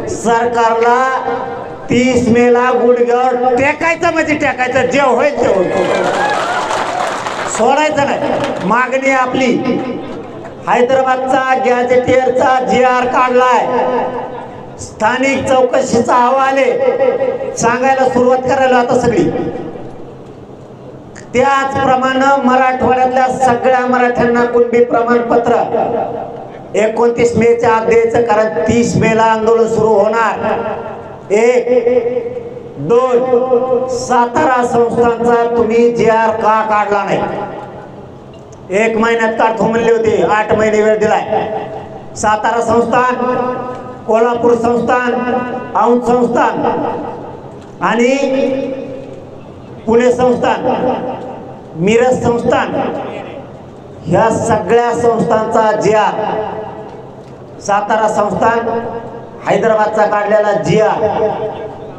सरकारला 30 मेला गुडघ्यावर टेकायचं म्हणजे टेकायचं, जे होईल ते होईल, सोडायचं नाही. मागणी आपली हैदराबादचा गॅजेटियरचा GR काढलाय, स्थानिक चौकशीचा अहवाल आहे, सांगायला सुरुवात करायला आता सगळी. त्याचप्रमाणे मराठवाड्यातल्या सगळ्या मराठ्यांना कुणबी प्रमाणपत्र 29 मेच्या आत द्यायचं, कारण 30 मेला आंदोलन सुरू होणार. 1 2 सातारा संस्थांचा तुम्ही GR का काढला नाही? 1 महिन्यात काढतो म्हणले होते, 8 महिने वेळ दिलाय. सातारा संस्थान, कोल्हापूर संस्थान, औंध संस्थान आणि पुणे संस्थान, मिरज संस्थान, ह्या सगळ्या संस्थांचा GR, सातारा संस्थान हैदराबादचा काढलेला GR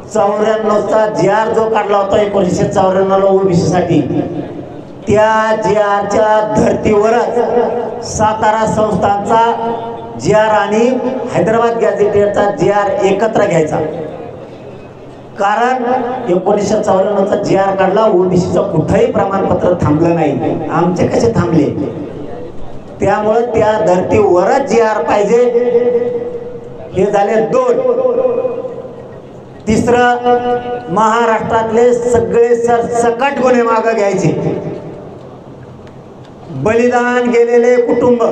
94चा GR जो काढला होता 1994 ओबीसी साठी, त्या GRच्या धर्तीवरच सातारा संस्थांचा GR आणि हैदराबाद गॅजेटियरचा GR एकत्र घ्यायचा. कारण 1994चा GR काढला, ओबीसीचं कुठंही प्रमाणपत्र थांबलं नाही. आमचे कसे थांबले? त्यामुळे त्या धर्तीवरच GR पाहिजे. हे झाले 2. तिसरं, महाराष्ट्रातले सगळे सरसकट गुन्हे मागे घ्यायचे. बलिदान गेलेले कुटुंब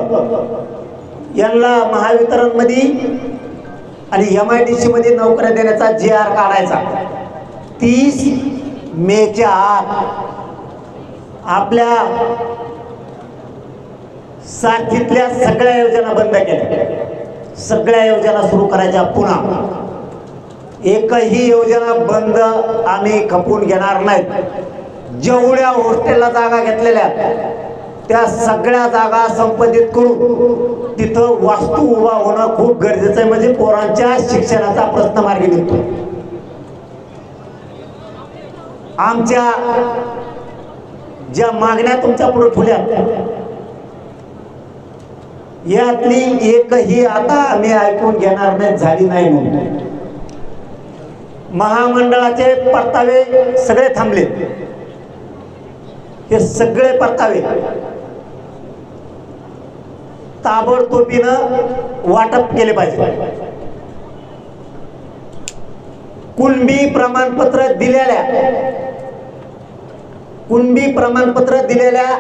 यांना महावितरण मध्ये आणि MIDC मध्ये नोकऱ्या देण्याचा GR काढायचा. 30 मेच्या आत आपल्या साथीतल्या सगळ्या योजना बंद केल्या, सगळ्या योजना सुरू करायच्या पुन्हा. एकही योजना बंद आम्ही खपून घेणार नाहीत. जेवढ्या हॉस्टेलला जागा घेतलेल्या त्या सगळ्या जागा संपादित करून तिथं वास्तू उभा होणं खूप गरजेचं आहे, म्हणजे पोरांच्या शिक्षणाचा प्रश्न मार्गी निघतो. आमच्या ज्या मागण्या तुमच्या पुढे ठेवल्या, यातली एकही आता आम्ही ऐकून घेणार नाही, झाली नाही म्हणून. महामंडळाचे परतावे सगळे थांबले. हे सगळे परतावे ताबडतोबीनं वाटप केले पाहिजे. कुणबी प्रमाणपत्र दिलेल्या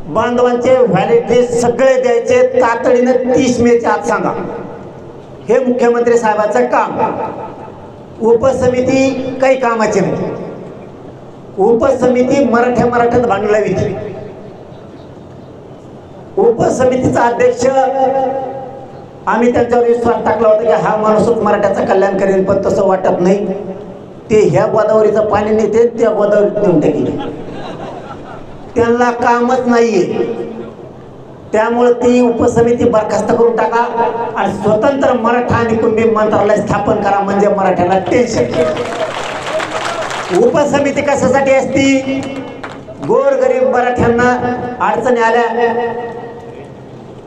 बांधवांचे व्हॅलिडिटी सगळे द्यायचे तातडीनं 30 मेच्या आत सांगा. हे मुख्यमंत्री साहेबांचं काम. उपसमिती काही कामाची नाही. उपसमिती मराठ्यात भांडलावी. उपसमितीचा अध्यक्ष आम्ही त्यांच्यावर विश्वास टाकला होता की हा माणूसच मराठ्याचं कल्याण करेल, पण तसं वाटत नाही. ते ह्या गोदावरीचं पाणी नेते, त्या गोदावरीत नेऊन टाकले. त्यांना कामच नाहीये. त्यामुळे ती उपसमिती बरखास्त करून टाका आणि स्वतंत्र मराठा आणि कुणबी मंत्रालय स्थापन करा, म्हणजे मराठ्याला टेन्शन. उपसमिती कशासाठी असती? गोरगरीब मराठ्यांना अडचणी आल्या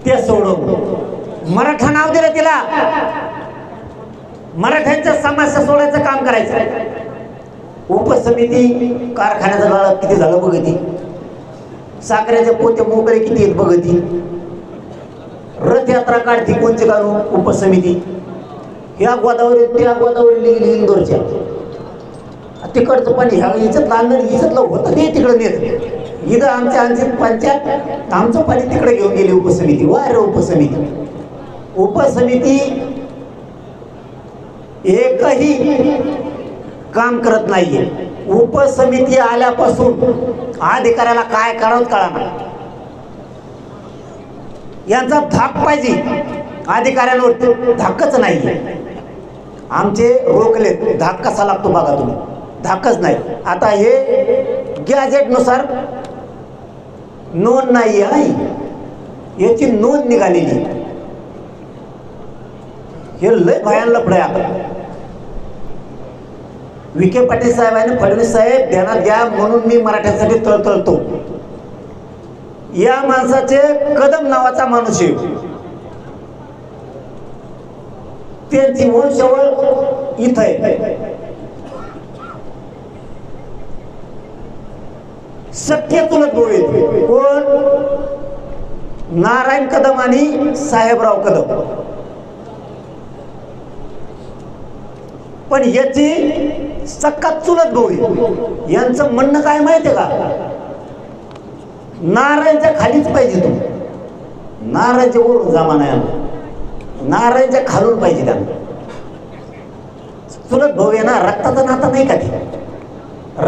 ते सोडवून. मराठा नाव दिलं तिला, मराठ्यांच्या समस्या सोडायचं काम करायचं. उपसमिती कारखान्याचं गाळं किती झालं बघती, साखरेचे पोते मोकळे किती आहेत बघती, रथयात्रा काढती कोणची काढू उपसमिती. ह्या गोदावरी त्या गोदावरी लिहिली इंदोरच्या, तिकडचं पाणी ह्या हिच्यातलं आणलं, हिच्यातलं होतं ते तिकडं नेत. इथं आमची पंचायत आमचं पाणी तिकडे घेऊन गेली उपसमिती. वार उपसमिती एकही काम करत नाहीये. उपसमिती आल्यापासून अधिकाऱ्याला काय करावं कळणार. यांचा धाक पाहिजे, अधिकाऱ्यांवर धाकच नाहीये. आमचे रोखलेत, धाक कसा लागतो बघा तुम्ही, धाकच नाही. आता हे गॅजेटनुसार नोंद नाही आहे, याची नोंद निघालेली. हे लय भयान लफडं आहे. आता विखे पाटील साहेब आणि फडणवीस साहेब ध्यानात घ्या, म्हणून मी मराठ्यांसाठी तळतळतो. या माणसाचे कदम नावाचा माणूस आहे, त्यांची वंशावळ इथं आहे. सख्य चुलत भाऊ आहेत. कोण? नारायण कदम आणि साहेबराव कदम. पण याची सक्का चुलत भाऊ आहे. यांचं म्हणणं काय माहितीये का? नारायणच्या खालीच पाहिजे तू. नारायणच्या वरून जमाना आहे, नारायणच्या खालून पाहिजे त्यांना. चुलत भाऊ आहे ना, रक्ताचं नातं नाही का? ते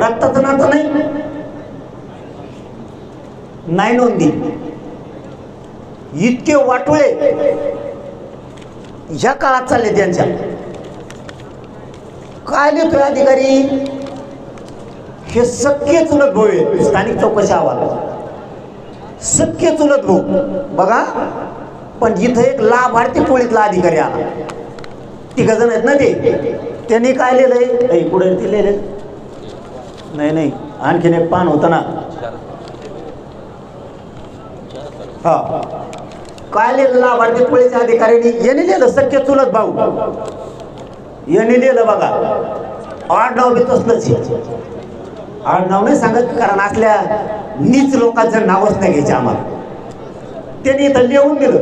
रक्ताचं नातं नाही नोंदी. इतके वाटोळे ह्या काळात चालले त्यांच्या. काय लिहितोय अधिकारी? हे सख्य चुलत भाऊ आहे. स्थानिक चौकशी अहवाल सख्य चुलत भाऊ बघा. पण इथं एक लाभार्थी टोळीतला अधिकारी आला. 3 जण आहेत ना ते. त्यांनी काय लिहिलंय? पुढे ते लिहिले नाही, आणखीन एक पान होतं ना. हा, काय लिहिलं लाभार्थी टोळीच्या अधिकाऱ्यांनी? यांनी लिहिलं सख्य चुलत भाऊ. यांनी लिहिलं बघा, आडनाव बी तसलंच. आडनाव नाही सांगत, कारण असल्या नीच लोकांचं नावच नाही घ्यायचे आम्हाला. त्यांनी इथं लिहून दिलं.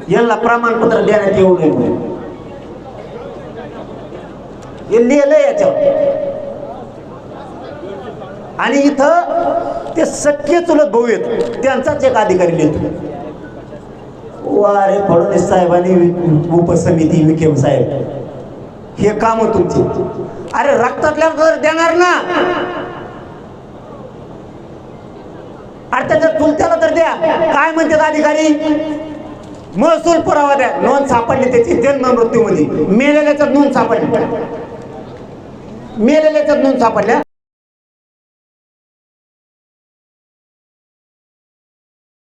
यांना प्रमाणपत्र देण्यात येऊ नये हे लिहिलंय याच्यावर. आणि इथं ते सख्य चुलत भाऊ आहेत, त्यांचाच एक अधिकारी लिहितो. अरे फडणवीस साहेबांनी, उपसमिती, विखे साहेब, हे काम तुमचे. अरे रक्तातल्या घर देणार ना. अरे त्याच्या चुलत्याला तर द्या. काय म्हणतात अधिकारी? महसूल पुरावा द्या. नोंद सापडली त्याची जन्म मृत्यूमध्ये. मेलेल्याच्यात नोंद सापडली, मेलेल्याच्यात नोंद सापडल्या.